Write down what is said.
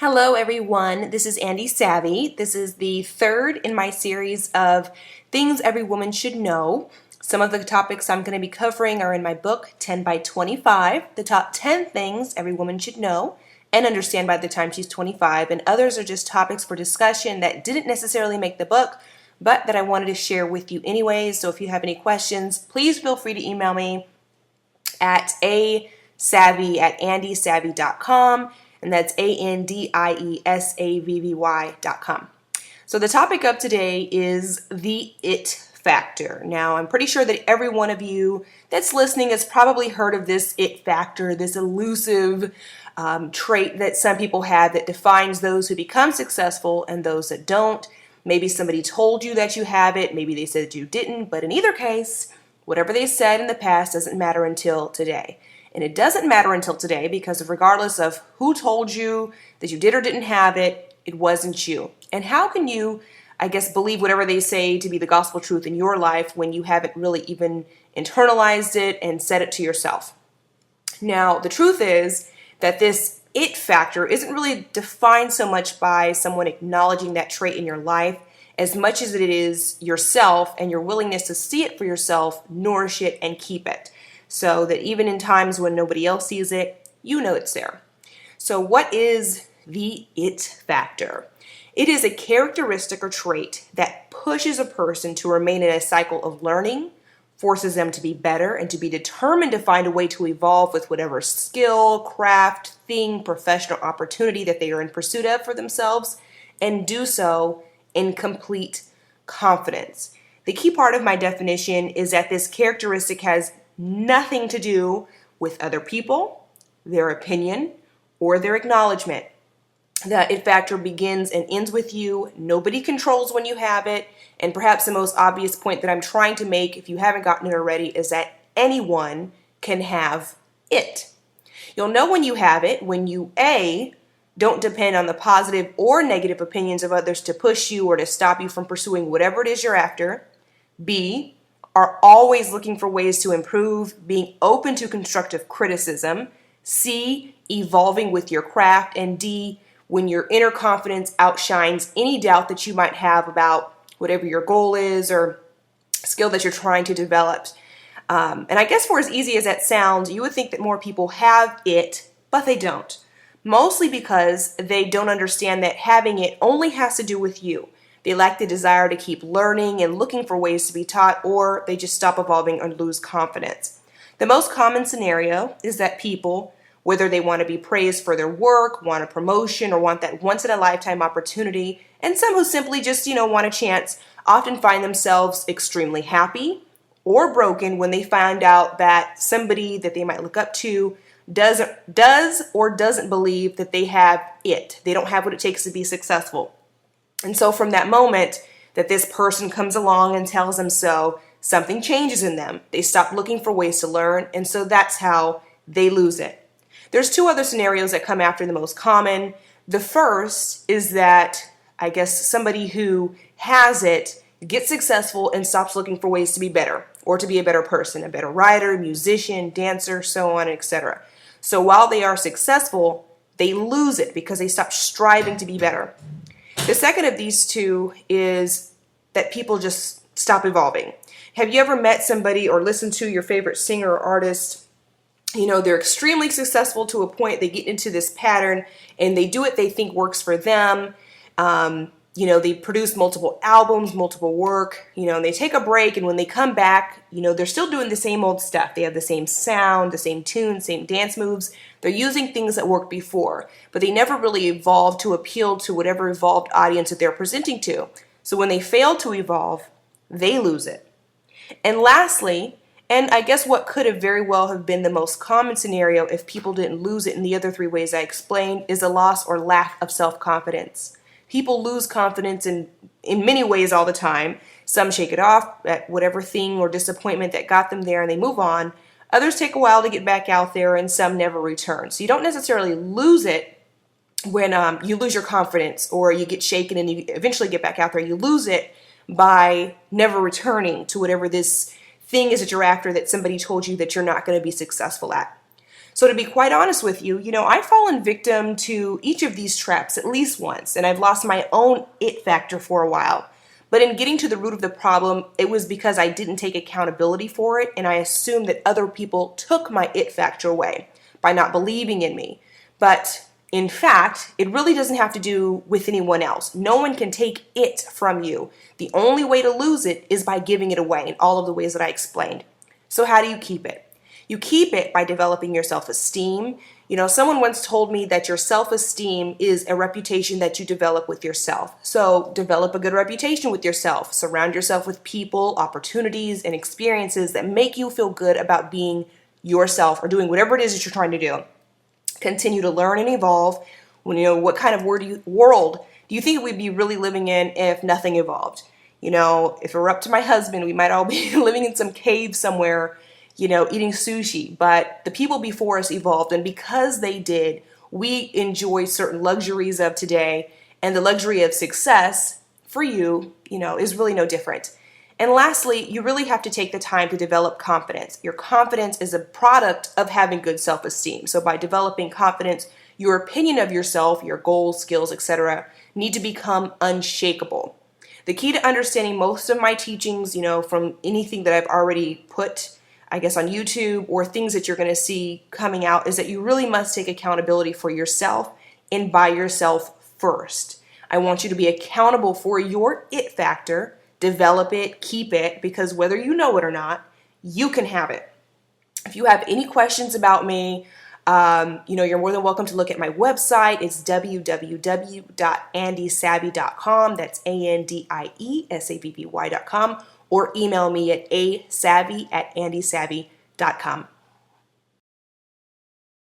Hello, everyone. This is Andy Savvy. This is the third in my series of things every woman should know. Some of the topics I'm going to be covering are in my book, 10 by 25, the top 10 things every woman should know and understand by the time she's 25, and others are just topics for discussion that didn't necessarily make the book, but that I wanted to share with you anyways. So if you have any questions, please feel free to email me at asavvy@andysavvy.com. And that's ANDIESAVVY.com. So the topic of today is the it factor. Now, I'm pretty sure that every one of you that's listening has probably heard of this it factor, this elusive trait that some people have that defines those who become successful and those that don't. Maybe somebody told you that you have it, maybe they said you didn't, but in either case, whatever they said in the past doesn't matter until today. And it doesn't matter until today because regardless of who told you that you did or didn't have it, it wasn't you. And how can you, believe whatever they say to be the gospel truth in your life when you haven't really even internalized it and said it to yourself? Now, the truth is that this it factor isn't really defined so much by someone acknowledging that trait in your life as much as it is yourself and your willingness to see it for yourself, nourish it, and keep it. So that even in times when nobody else sees it, you know it's there. So what is the it factor? It is a characteristic or trait that pushes a person to remain in a cycle of learning, forces them to be better, and to be determined to find a way to evolve with whatever skill, craft, thing, professional opportunity that they are in pursuit of for themselves, and do so in complete confidence. The key part of my definition is that this characteristic has nothing to do with other people, their opinion, or their acknowledgement. The it factor begins and ends with you. Nobody controls when you have it. And perhaps the most obvious point that I'm trying to make, if you haven't gotten it already, is that anyone can have it. You'll know when you have it when you A, don't depend on the positive or negative opinions of others to push you or to stop you from pursuing whatever it is you're after. B, are always looking for ways to improve, being open to constructive criticism. C, evolving with your craft. And D, when your inner confidence outshines any doubt that you might have about whatever your goal is or skill that you're trying to develop. And I guess for as easy as that sounds, you would think that more people have it, but they don't. Mostly because they don't understand that having it only has to do with you. They lack the desire to keep learning and looking for ways to be taught, or they just stop evolving and lose confidence. The most common scenario is that people, whether they want to be praised for their work, want a promotion, or want that once-in-a-lifetime opportunity, and some who simply just, want a chance, often find themselves extremely happy or broken when they find out that somebody that they might look up to does or doesn't believe that they have it. They don't have what it takes to be successful. And so from that moment that this person comes along and tells them so, something changes in them. They stop looking for ways to learn, and so that's how they lose it. There's two other scenarios that come after the most common. The first is that, somebody who has it gets successful and stops looking for ways to be better or to be a better person, a better writer, musician, dancer, so on, etc. So while they are successful, they lose it because they stop striving to be better. The second of these two is that people just stop evolving. Have you ever met somebody or listened to your favorite singer or artist? They're extremely successful to a point. They get into this pattern and they do what they think works for them. They produce multiple albums, multiple work, and they take a break. And when they come back, they're still doing the same old stuff. They have the same sound, the same tune, same dance moves. They're using things that worked before, but they never really evolved to appeal to whatever evolved audience that they're presenting to. So when they fail to evolve, they lose it. And lastly, and I guess what could have very well have been the most common scenario if people didn't lose it in the other three ways I explained, is a loss or lack of self-confidence. People lose confidence in many ways all the time. Some shake it off at whatever thing or disappointment that got them there and they move on. Others take a while to get back out there, and some never return. So you don't necessarily lose it when you lose your confidence or you get shaken and you eventually get back out there. You lose it by never returning to whatever this thing is that you're after that somebody told you that you're not going to be successful at. So to be quite honest with you, I've fallen victim to each of these traps at least once, and I've lost my own it factor for a while. But in getting to the root of the problem, it was because I didn't take accountability for it, and I assumed that other people took my it factor away by not believing in me. But in fact, it really doesn't have to do with anyone else. No one can take it from you. The only way to lose it is by giving it away in all of the ways that I explained. So how do you keep it? You keep it by developing your self-esteem. Someone once told me that your self-esteem is a reputation that you develop with yourself. So develop a good reputation with yourself. Surround yourself with people, opportunities, and experiences that make you feel good about being yourself or doing whatever it is that you're trying to do. Continue to learn and evolve. What kind of world do you think we'd be really living in if nothing evolved? If it were up to my husband, we might all be living in some cave somewhere, eating sushi. But the people before us evolved, and because they did, we enjoy certain luxuries of today, and the luxury of success for you, is really no different. And lastly, you really have to take the time to develop confidence. Your confidence is a product of having good self-esteem. So by developing confidence, your opinion of yourself, your goals, skills, etc., need to become unshakable. The key to understanding most of my teachings, from anything that I've already put, I guess, on YouTube or things that you're going to see coming out, is that you really must take accountability for yourself and by yourself first. I want you to be accountable for your it factor. Develop it, keep it, because whether you know it or not, you can have it. If you have any questions about me, you're more than welcome to look at my website. It's www.andysavvy.com. That's ANDIESAVVY.com. Or email me at asavvy@andysavvy.com.